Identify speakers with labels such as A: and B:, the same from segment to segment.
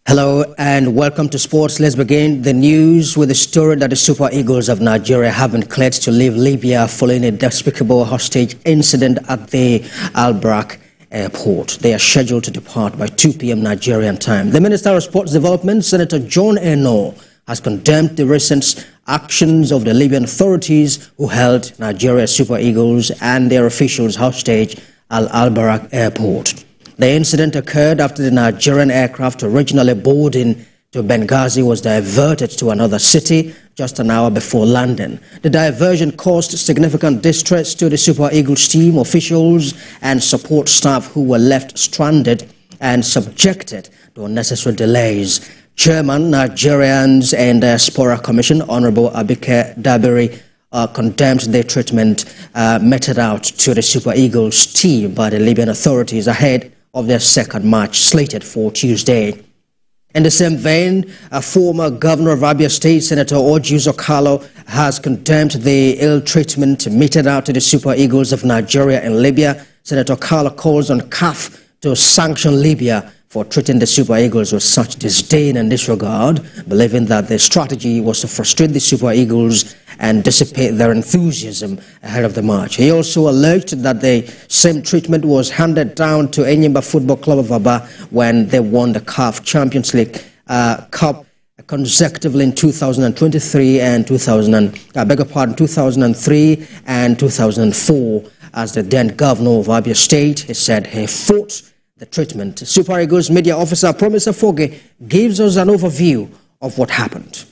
A: Hello and welcome to Sports. Let's begin the news with the story that the Super Eagles of Nigeria have been cleared to leave Libya following a despicable hostage incident at the Al-Barak airport. They are scheduled to depart by 2 p.m. Nigerian time. The Minister of Sports Development, Senator John Eno, has condemned the recent actions of the Libyan authorities who held Nigeria's Super Eagles and their officials hostage at Al-Barak airport. The incident occurred after the Nigerian aircraft originally boarding to Benghazi was diverted to another city just an hour before landing. The diversion caused significant distress to the Super Eagles team, officials and support staff who were left stranded and subjected to unnecessary delays. Chairman, Nigerians and Diaspora Commission, Honorable Abike Dabiri, condemned the treatment meted out to the Super Eagles team by the Libyan authorities ahead of their second match slated for Tuesday. In the same vein, a former governor of Abia State, Senator Orji Kalu, has condemned the ill treatment meted out to the Super Eagles of Nigeria and Libya. Senator Kalu calls on CAF to sanction Libya for treating the Super Eagles with such disdain and disregard, believing that the strategy was to frustrate the Super Eagles and dissipate their enthusiasm ahead of the match. He also alleged that the same treatment was handed down to Enyimba Football Club of Aba when they won the CAF Champions League Cup consecutively in 2023 and 2003 and 2004. As the then governor of Abia State, he said he fought the treatment. Super Eagles media officer Promise Foge gives us an overview of what happened.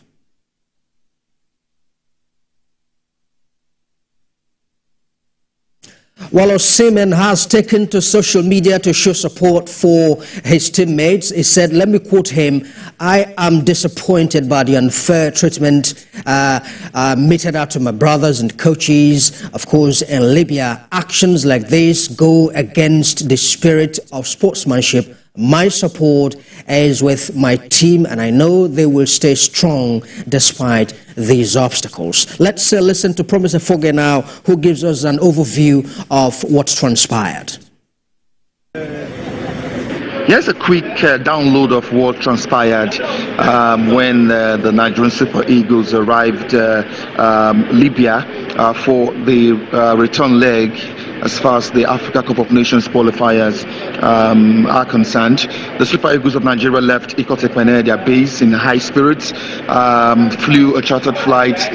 A: While Osimhen has taken to social media to show support for his teammates, he said, let me quote him, "I am disappointed by the unfair treatment meted out to my brothers and coaches. Of course, in Libya, actions like this go against the spirit of sportsmanship. My support is with my team, and I know they will stay strong despite these obstacles." Let's listen to Promise Foge now, who gives us an overview of what transpired.
B: Here's a quick download of what transpired when the Nigerian Super Eagles arrived Libya for the return leg as far as the Africa Cup of Nations qualifiers are concerned. The Super Eagles of Nigeria left Ikotekpene, their base, in high spirits, flew a chartered flight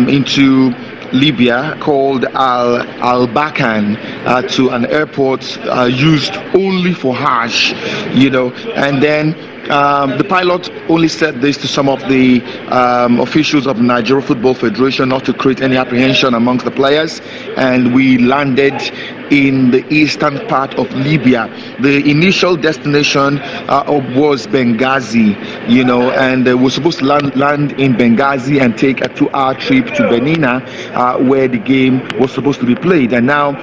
B: into Libya called Al-Bakan to an airport used only for Hajj, and then the pilot only said this to some of the officials of the Nigeria Football Federation not to create any apprehension amongst the players, and we landed in the eastern part of Libya. The initial destination was Benghazi, and we're supposed to land in Benghazi and take a 2-hour trip to Benina, where the game was supposed to be played. And now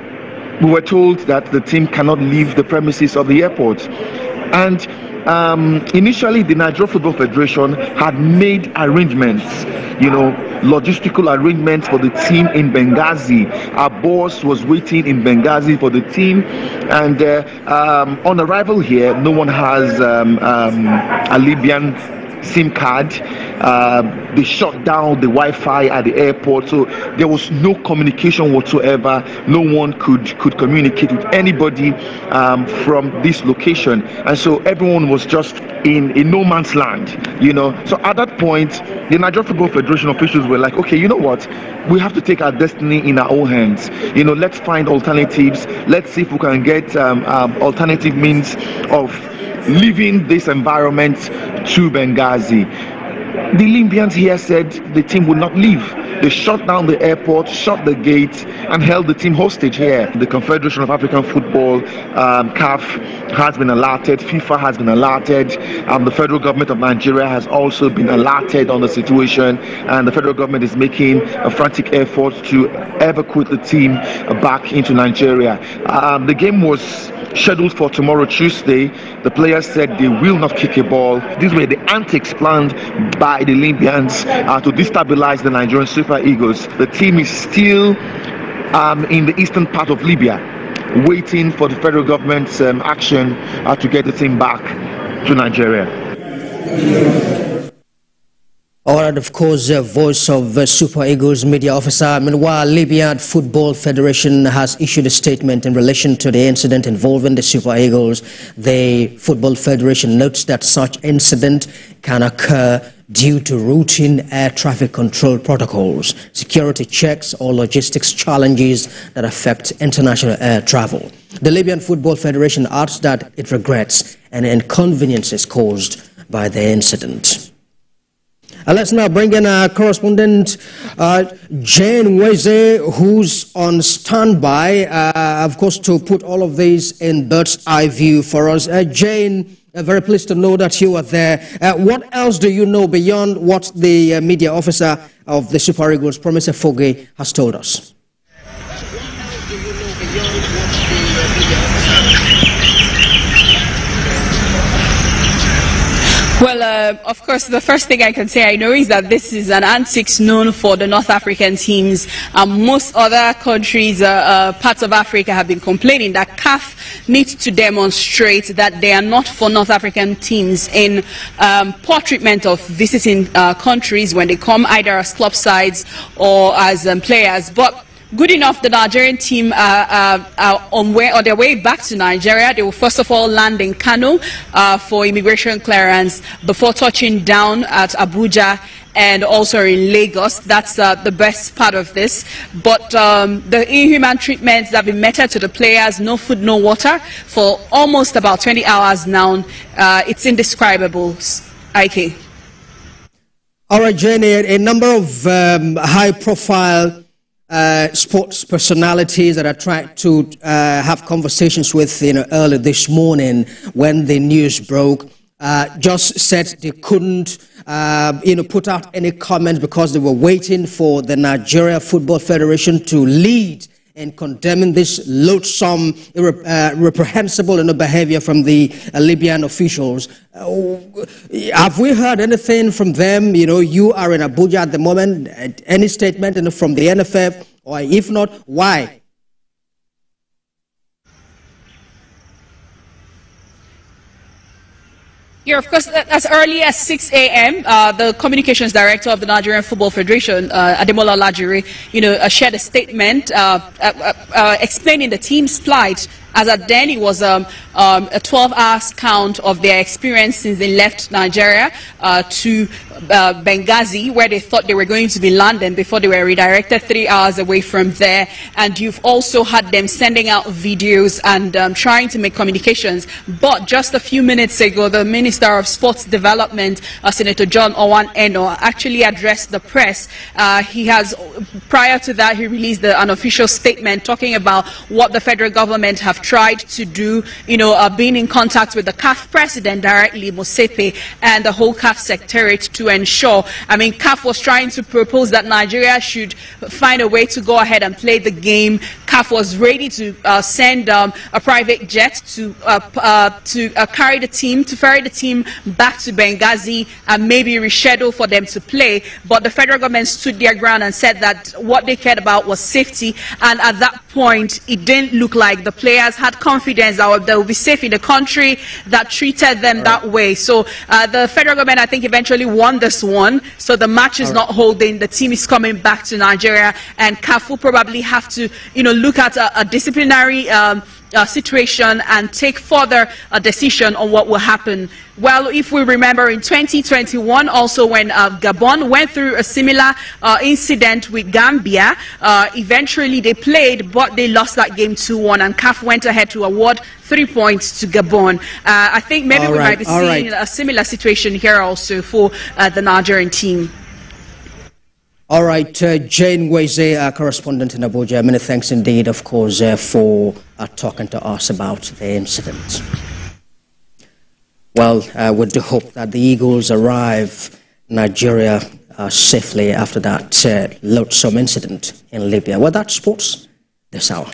B: we were told that the team cannot leave the premises of the airport. And initially, the Nigeria Football Federation had made arrangements, logistical arrangements for the team in Benghazi. Our boss was waiting in Benghazi for the team, and on arrival here, no one has a Libyan SIM card. They shut down the Wi-Fi at the airport, so there was no communication whatsoever. No one could communicate with anybody from this location, and so everyone was just in no man's land. So at that point, the Nigeria Football Federation officials were like, okay, you know what, we have to take our destiny in our own hands. Let's find alternatives. Let's see if we can get alternative means of leaving this environment to Benghazi. The Libyans here said the team would not leave. They shut down the airport, shut the gate, and held the team hostage here. The Confederation of African Football, CAF, has been alerted. FIFA has been alerted. The federal government of Nigeria has also been alerted on the situation, and the federal government is making a frantic effort to evacuate the team back into Nigeria. The game was scheduled for tomorrow, Tuesday. The players said they will not kick a ball. These were the antics planned by the Libyans to destabilize the Nigerian Super Eagles. The team is still in the eastern part of Libya, waiting for the federal government's action to get the team back to Nigeria.
A: All right, of course, voice of Super Eagles media officer. Meanwhile, Libyan Football Federation has issued a statement in relation to the incident involving the Super Eagles. The Football Federation notes that such incident can occur due to routine air traffic control protocols, security checks, or logistics challenges that affect international air travel. The Libyan Football Federation adds that it regrets any inconveniences caused by the incident. Let's now bring in our correspondent, Jane Weze, who's on standby, of course, to put all of this in bird's eye view for us. Jane, very pleased to know that you are there. What else do you know beyond what the media officer of the Super Eagles, Promise Foge, has told us?
C: Well, of course, the first thing I can say I know is that this is an antics known for the North African teams. Most other countries, parts of Africa, have been complaining that CAF needs to demonstrate that they are not for North African teams in poor treatment of visiting countries when they come either as club sides or as players. But good enough, the Nigerian team are on their way back to Nigeria. They will first of all land in Kano for immigration clearance before touching down at Abuja and also in Lagos. That's the best part of this. But the inhuman treatments that have been meted to the players, no food, no water, for almost about 20 hours now, it's indescribable. IK.
A: All right, Jenny, a number of high-profile sports personalities that I tried to have conversations with early this morning when the news broke just said they couldn't put out any comments because they were waiting for the Nigeria Football Federation to lead in condemning this loathsome, reprehensible behavior from the Libyan officials. Have we heard anything from them? You are in Abuja at the moment. Any statement from the NFF? Or if not, why?
C: Yeah, of course, as early as 6 a.m., the communications director of the Nigerian Football Federation, Ademola Lajiri, shared a statement explaining the team's plight. As at then, it was a 12-hour count of their experience since they left Nigeria to Benghazi, where they thought they were going to be landing before they were redirected 3 hours away from there. And you've also had them sending out videos and trying to make communications. But just a few minutes ago, the Minister of Sports Development, Senator John Owan Eno, actually addressed the press. Prior to that, he released an official statement talking about what the federal government have tried to do, being in contact with the CAF president directly, Mosepe, and the whole CAF secretariat to ensure. CAF was trying to propose that Nigeria should find a way to go ahead and play the game. CAF was ready to send a private jet to ferry the team back to Benghazi and maybe reschedule for them to play. But the federal government stood their ground and said that what they cared about was safety. And at that point, it didn't look like the players had confidence that they would be safe in the country that treated them that way. So the federal government, I think, eventually won this one. So the match is not holding. The team is coming back to Nigeria, and CAF will probably have to, look at a disciplinary situation and take further a decision on what will happen. Well, if we remember in 2021, also when Gabon went through a similar incident with Gambia, eventually they played, but they lost that game 2-1, and CAF went ahead to award 3 points to Gabon. I think maybe we might be seeing a similar situation here also for the Nigerian team.
A: All right, Jane Weze, our correspondent in Abuja, many thanks indeed, of course, for talking to us about the incident. Well, we do hope that the Eagles arrive in Nigeria safely after that loathsome incident in Libya. Well, that's sports this hour.